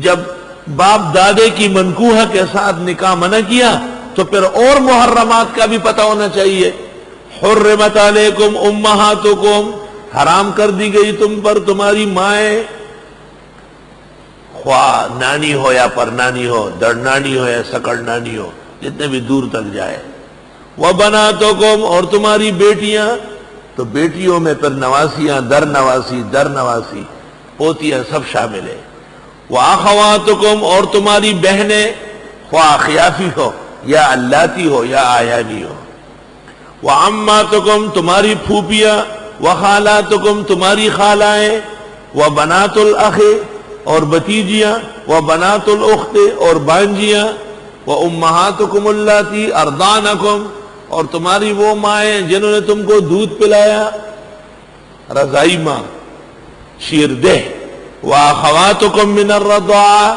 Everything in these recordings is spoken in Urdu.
جب باپ دادے کی منکوحہ کے ساتھ نکاح منع کیا تو پھر اور محرمات کا بھی پتہ ہونا چاہیے. حرمت علیکم امہاتکم، حرام کر دی گئی تم پر تمہاری مائیں، خواہ نانی ہو یا پر نانی ہو، دڑ نانی ہو یا سکڑ نانی ہو، جتنے بھی دور تک جائے. وبناتکم، اور تمہاری بیٹیاں، تو بیٹیوں میں پھر نواسیاں، در نواسی، در نواسی، پوتیاں سب شامل ہے. واخواتکم، اور تمہاری بہنیں، خواہ اخیافی ہو یا اللاتی ہو یا آیانی ہو. وعماتکم، تمہاری پھوپیاں، وخالاتکم، تمہاری خالائیں، وبنات الاخ، اور بتیجیاں، وبنات الاخت، اور بانجیاں، وامہاتکم اللاتی ارضعنکم، اور تمہاری وہ مائیں جنہوں نے تم کو دودھ پلایا، رضائی ماں، شیردہ. واخواتکم من الرضاعہ،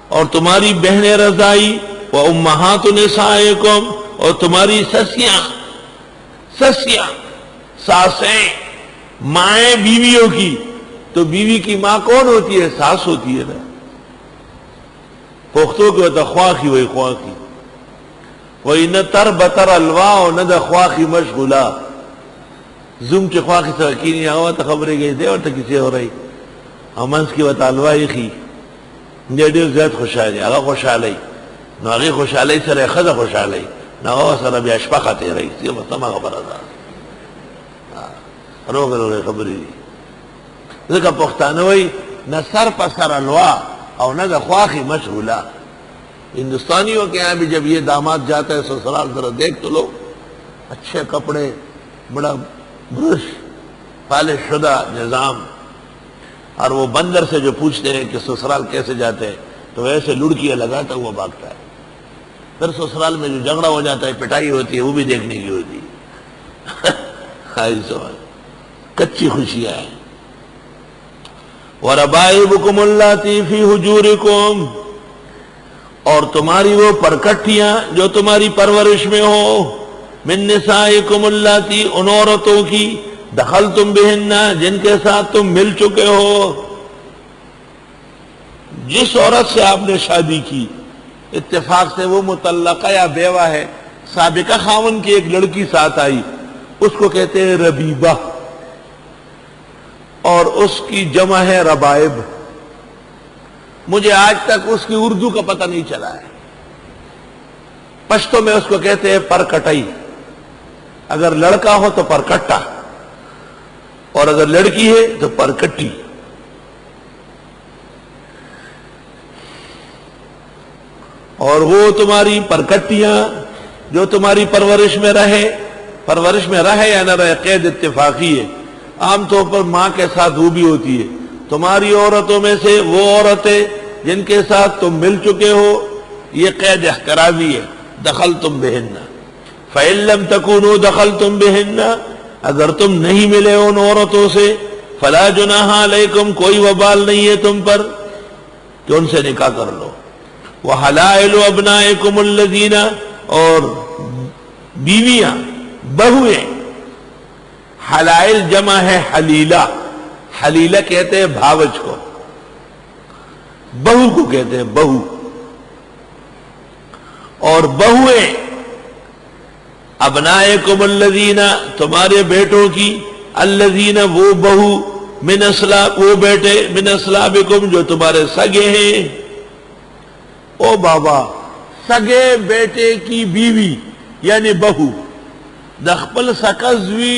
اور تمہاری بہنیں رضائی. وامہات نسائکم، اور تمہاری سسیاں، سسیاں ساسیں، مائیں بیویوں کی. تو بیوی کی ماں کون ہوتی ہے؟ ساس ہوتی ہے نا. پختوں کو ہوتا خواخی، وہی خواخی، وہی نہ تر بتر الواہ نہ دا خواخی مشغولہ. زم چے خواخی ساکینی آوا تا خبریں گئی دے اور تا کسی ہو رہی امنس کی وطا الواہی خی نیا دیر زیاد خوشحالی، آگا خوشحالی نو آگی خوشحالی سر خدا خوشحالی نو آگا سر بیا اشپا خاتے رہی سی مطمع خبر آدھا روگا روگا خبری دی. ذکر پختانوی نہ سر پا سر الواہ او نہ دا خواخی مشغولہ. ہندوستانیوں کے یہاں بھی جب یہ داماد جاتا ہے سسرال ذرا دیکھ تو لو، اچھے کپڑے، بڑا برش، پالش شدہ نظام. اور وہ بندر سے جو پوچھتے ہیں کہ سسرال کیسے جاتے ہیں تو ویسے لڑکیاں لگاتا ہوا بھاگتا ہے. پھر سسرال میں جو جھگڑا ہو جاتا ہے، پٹائی ہوتی ہے، وہ بھی دیکھنے کی ہوتی ہے. کچی خوشیاں ہیں. وَرَبَائِبُكُمُ اللَّاتِي فِي حُجُورِكُمْ، اور تمہاری وہ پرکٹیاں جو تمہاری پرورش میں ہو. من نسائکم اللاتی، ان عورتوں کی دخلتم بہن، جن کے ساتھ تم مل چکے ہو. جس عورت سے آپ نے شادی کی اتفاق سے وہ مطلقہ یا بیوہ ہے، سابقہ خاون کی ایک لڑکی ساتھ آئی، اس کو کہتے ہیں ربیبہ، اور اس کی جمع ہے ربائب. مجھے آج تک اس کی اردو کا پتہ نہیں چلا ہے. پشتو میں اس کو کہتے ہیں پرکٹائی. اگر لڑکا ہو تو پرکٹا، اور اگر لڑکی ہے تو پرکٹی. اور وہ تمہاری پرکٹیاں جو تمہاری پرورش میں رہے یا نہ رہے، قید اتفاقی ہے. عام طور پر ماں کے ساتھ وہ بھی ہوتی ہے. تمہاری عورتوں میں سے وہ عورتیں جن کے ساتھ تم مل چکے ہو، یہ قید احترازی ہے. دخلتم بہن، فَإِن لَّمْ تَكُونُوا دَخَلْتُمْ بِهِنَّ، اگر تم نہیں ملے ان عورتوں سے، فَلَا جُنَاحَ عَلَيْكُمْ، کوئی وبال نہیں ہے تم پر کہ ان سے نکاح کر لو. وَحَلَائِلُ أَبْنَائِكُمُ الَّذِينَ، اور بیویاں، بہویں. حلائل جمع ہے حلیلہ. حلیلہ کہتے ہیں بھاوج کو، بہو کو کہتے ہیں بہو. اور بہویں ابنائکم الذین، تمہارے بیٹوں کی، الذین وہ بہو، من اسلاب وہ بیٹے، من اسلابکم جو تمہارے سگے ہیں. او بابا، سگے بیٹے کی بیوی یعنی بہو، دخپل سکزوی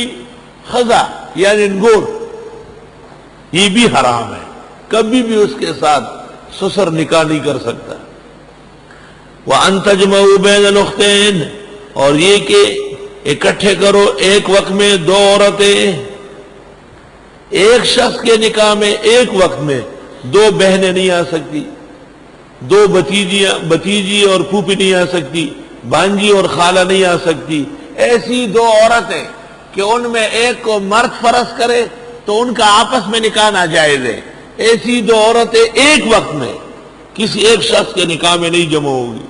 خزا یعنی نگور، یہ بھی حرام ہے. کبھی بھی اس کے ساتھ سسر نکاح نہیں کر سکتا. وَأَن تَجْمَعُوا بَيْنَ الْأُخْتَيْنِ، اور یہ کہ اکٹھے کرو ایک وقت میں دو عورتیں. ایک شخص کے نکاح میں ایک وقت میں دو بہنیں نہیں آ سکتی، دو بتیجی اور پھوپھی نہیں آ سکتی، بانجی اور خالہ نہیں آ سکتی. ایسی دو عورتیں کہ ان میں ایک کو مرد فرض کرے تو ان کا آپس میں نکاح ناجائز ہے. ایسی دو عورتیں ایک وقت میں کسی ایک شخص کے نکاح میں نہیں جمع ہوگی.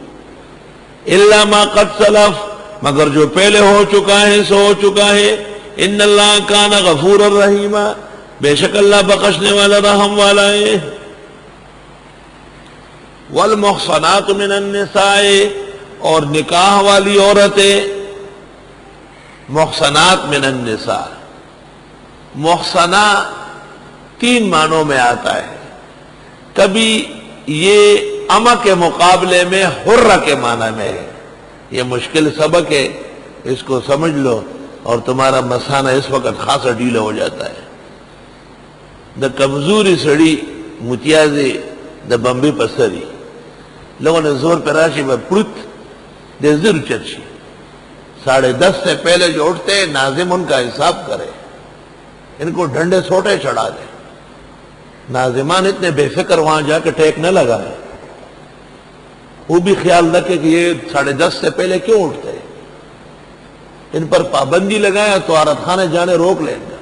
الا ما قد سلف، مگر جو پہلے ہو چکا ہے سو ہو چکا ہے. ان اللہ کان غفورا رحیما، بے شک اللہ بخشنے والا رحم والا ہے. والمحصنات من النساء، اور نکاح والی عورتیں، محصنات من النساء، محصنہ تین معنوں میں آتا ہے. کبھی یہ اما کے مقابلے میں حرہ کے معنی میں ہے. یہ مشکل سبق ہے، اس کو سمجھ لو اور تمہارا مسانہ اس وقت خاصا ڈھیلا ہو جاتا ہے. دا کمزوری سڑی متیازی دا بمبی پسری، لوگوں نے زور پہ راشی میں پرت دے زر چرچی. 10:30 سے پہلے جو اٹھتے ہیں ناظم ان کا حساب کرے، ان کو ڈنڈے سوٹے چڑھا دے. ناظمان اتنے بے فکر وہاں جا کے ٹیک نہ لگائے، وہ بھی خیال رکھے کہ یہ 10:30 سے پہلے کیوں اٹھتے ہیں. ان پر پابندی لگائے تو عورت خانے جانے روک لیں گا،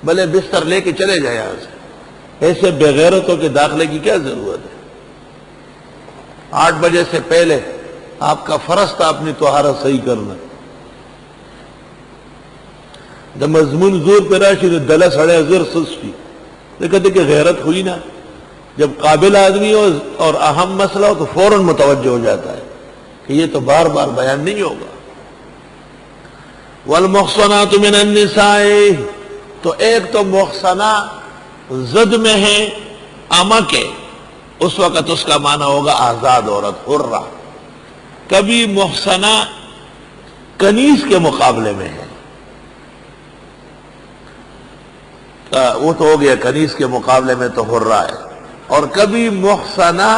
بھلے بستر لے کے چلے جائے یہاں سے. ایسے بغیرتوں کے داخلے کی کیا ضرورت ہے؟ 8 بجے سے پہلے آپ کا فرض تھا اپنی طہارت صحیح کرنا. دا مضمون زور پہ راشی تو دلہ سڑے زر سستی. کہتے کہ غیرت ہوئی نا، جب قابل آدمی ہو اور اہم مسئلہ ہو تو فوراً متوجہ ہو جاتا ہے کہ یہ تو بار بار بیان نہیں ہوگا. والمحصنات من النساء، تو ایک تو محصنہ زد میں ہے اما کے، اس وقت اس کا معنی ہوگا آزاد عورت، حرہ. کبھی محصنہ کنیز کے مقابلے میں ہے، وہ تو ہو گیا کنیز کے مقابلے میں تو حرہ ہے. اور کبھی محصنہ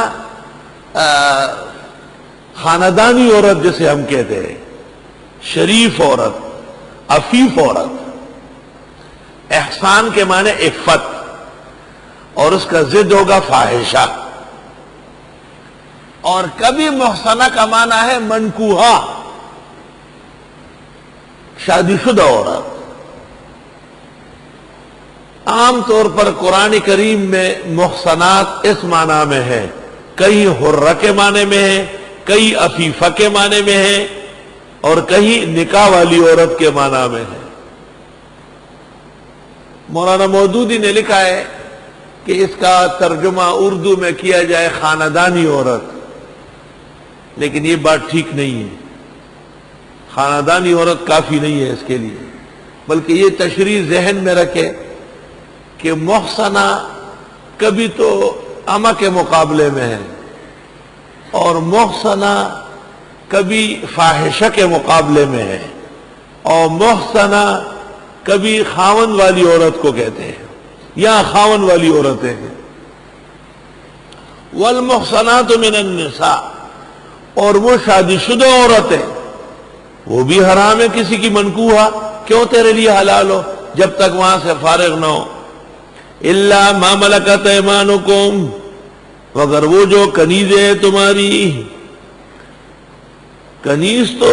خاندانی عورت جسے ہم کہتے ہیں، شریف عورت، عفیف عورت. احسان کے معنی عفت، اور اس کا ضد ہوگا فاحشہ. اور کبھی محصنہ کا معنی ہے منکوحہ، شادی شدہ عورت. عام طور پر قرآن کریم میں محصنات اس معنی میں ہے، کئی حرہ کے معنی میں ہے، کئی عفیفہ کے معنی میں ہے، اور کہیں نکاح والی عورت کے معنی میں ہے. مولانا مودودی نے لکھا ہے کہ اس کا ترجمہ اردو میں کیا جائے خاندانی عورت، لیکن یہ بات ٹھیک نہیں ہے. خاندانی عورت کافی نہیں ہے اس کے لیے، بلکہ یہ تشریح ذہن میں رکھے کہ محصنہ کبھی تو اما کے مقابلے میں ہے، اور محصنہ کبھی فاحشہ کے مقابلے میں ہے، اور محصنہ کبھی خاون والی عورت کو کہتے ہیں، یا خاون والی عورتیں ہیں. والمحصنات من النساء، اور وہ شادی شدہ عورتیں، وہ بھی حرام ہے کسی کی منکوحہ. کیوں تیرے لیے حلال ہو جب تک وہاں سے فارغ نہ ہو. الا ما ملکت ایمانکم، مگر وہ جو کنیز ہے تمہاری. کنیز تو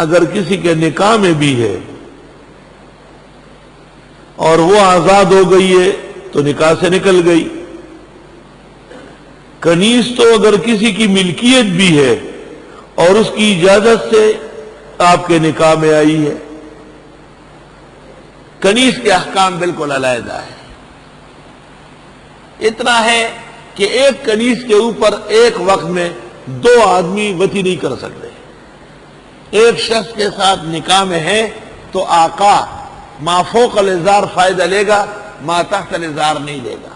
اگر کسی کے نکاح میں بھی ہے اور وہ آزاد ہو گئی ہے تو نکاح سے نکل گئی. کنیز تو اگر کسی کی ملکیت بھی ہے اور اس کی اجازت سے آپ کے نکاح میں آئی ہے. کنیز کے احکام بالکل علیحدہ ہے. اتنا ہے کہ ایک کنیز کے اوپر ایک وقت میں 2 آدمی وطی نہیں کر سکتے. ایک شخص کے ساتھ نکاح میں ہے تو آقا ما فوق الازار فائدہ لے گا، ما تحت الازار نہیں لے گا.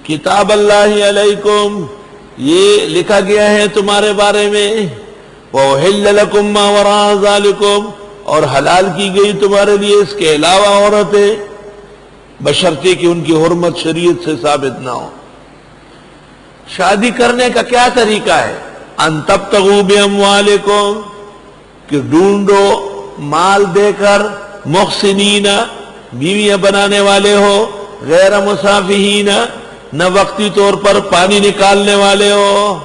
کتاب اللہ علیکم، یہ لکھا گیا ہے تمہارے بارے میں. وَأُحِلَّ لَكُم مَّا وَرَاءَ ذَلِكُمْ، اور حلال کی گئی تمہارے لیے اس کے علاوہ عورتیں، بشرطے کہ ان کی حرمت شریعت سے ثابت نہ ہو. شادی کرنے کا کیا طریقہ ہے؟ ان تبتغوا باموالکم، کہ ڈھونڈو مال دے کر، محسنین، بیویاں بنانے والے ہو، غیر مسافہین، نہ وقتی طور پر پانی نکالنے والے ہو.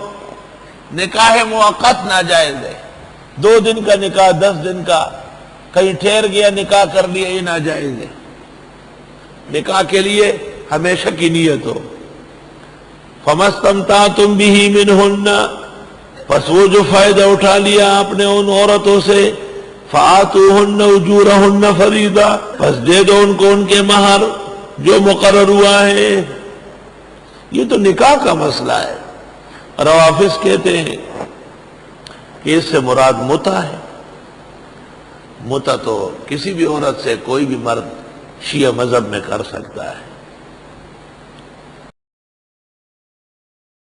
نکاح موقت ناجائز ہے. 2 دن کا نکاح، 10 دن کا، کہیں ٹھہر گیا نکاح کر لیا، یہ ناجائز ہے. نکاح کے لیے ہمیشہ کی نیت ہو. فَمَسْتَمْتَعْتُمْ بِهِ مِنْهُنَّ، پس وہ جو فائدہ اٹھا لیا آپ نے ان عورتوں سے، فَآتُوهُنَّ أُجُورَهُنَّ فَرِيضَةً، پس دے دو ان کو ان کے مہر جو مقرر ہوا ہے. یہ تو نکاح کا مسئلہ ہے۔ روافظ کہتے ہیں کہ اس سے مراد متع ہے۔ متع تو کسی بھی عورت سے کوئی بھی مرد شیعہ مذہب میں کر سکتا ہے۔